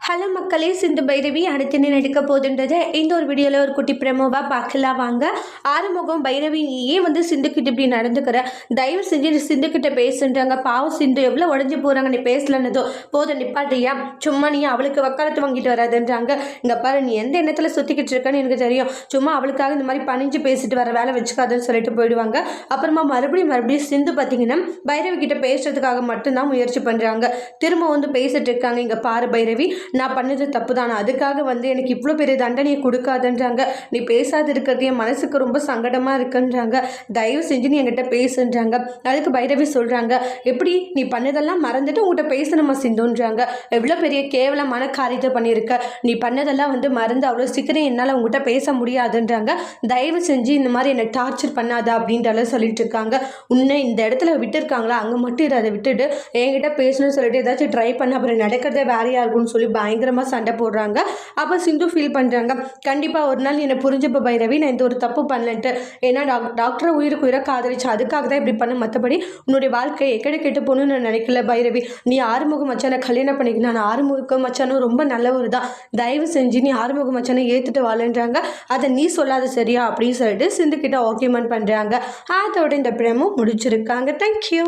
Hello மக்களே, சிந்து பைரவி அடுத்து என்ன நடிக்க போகுதுன்றதை இந்த ஒரு வீடியோவில் ஒரு குட்டி பிரமோவாக பார்க்கலாம் வாங்க. ஆறுமுகம், பைரவி நீயே சிந்துக்கிட்ட இப்படி நடந்துக்கிற, தயவு செஞ்சு சிந்துக்கிட்ட பேசுன்றாங்க. பாவம் சிந்து எவ்வளோ உடஞ்சி போகிறாங்க, நீ பேசலன்னதோ போதும் நிப்பாட்டியா, சும்மா நீ அவளுக்கு வக்காலத்து வாங்கிட்டு வராதுன்றாங்க. இங்கே பாரு, நீ எந்த எண்ணத்தில் சுற்றிக்கிட்டு இருக்கன்னு எனக்கு தெரியும், சும்மா அவளுக்காக இந்த மாதிரி பணிஞ்சு பேசிட்டு வர வேலை வச்சுக்காதுன்னு சொல்லிட்டு போயிடுவாங்க. அப்புறமா மறுபடியும் சிந்து பார்த்தீங்கன்னா பைரவி கிட்ட பேசுறதுக்காக மட்டும்தான் முயற்சி பண்ணுறாங்க. திரும்ப பேசிட்டு இருக்காங்க. இங்கே பாரு பைரவி, நான் பண்ணது தப்பு தான், அதுக்காக எனக்கு இவ்வளோ பெரிய தண்டனையை கொடுக்காதுன்றாங்க. நீ பேசாது இருக்கிறது என் மனசுக்கு ரொம்ப சங்கடமாக இருக்குன்றாங்க. தயவு செஞ்சு நீ என்கிட்ட பேசுன்றாங்க. அதுக்கு பைரவி சொல்கிறாங்க, எப்படி நீ பண்ணதெல்லாம் மறந்துட்டு உங்கள்கிட்ட பேசணுமா சிந்துன்றாங்க. எவ்வளோ பெரிய கேவலமான காரியத்தை பண்ணியிருக்க, நீ பண்ணதெல்லாம் மறந்து அவ்வளோ சீக்கிரம் என்னால் உங்கள்கிட்ட பேச முடியாதுன்றாங்க. தயவு செஞ்சு இந்த மாதிரி என்னை டார்ச்சர் பண்ணாத அப்படின்ட்டு சொல்லிட்டு இருக்காங்க. உன்னை இந்த இடத்துல விட்டுருக்காங்களா, அங்கே மட்டும் அதை விட்டுட்டு என்கிட்ட பேசணும்னு சொல்லிட்டு ஏதாச்சும் ட்ரை பண்ண அப்புறம் நடக்கிறதே வேறையாக இருக்கும்னு சொல்லி பயங்கரமாக சண்டை போடுறாங்க. அப்போ சிந்து ஃபீல் பண்ணுறாங்க, கண்டிப்பாக ஒரு நாள் என்னை புரிஞ்சப்போ பைரவி நான் இந்த ஒரு தப்பு பண்ணலன்ட்டு, ஏன்னா டாக்டரை உயிருக்கு உயிரை காதலிச்சு அதுக்காக தான் இப்படி பண்ண, மற்றபடி உன்னுடைய வாழ்க்கை எக்கடி கெட்டு போகணும்னு நான் நினைக்கல பைரவி. நீ ஆறுமுக மச்சானை கல்யாணம் பண்ணிக்கலாம், நான் ஆறுமுக மச்சானும் ரொம்ப நல்லவர் தான், தயவு செஞ்சு நீ ஆறுமுக மச்சானை ஏற்றுட்டு வாழன்றாங்க. அதை நீ சொல்லாத சரியா அப்படின்னு சொல்லிட்டு சிந்து கிட்ட ஆர்கியூமெண்ட் பண்ணுறாங்க. அதோட இந்த பிரேமும் முடிச்சிருக்காங்க. தேங்க்யூ.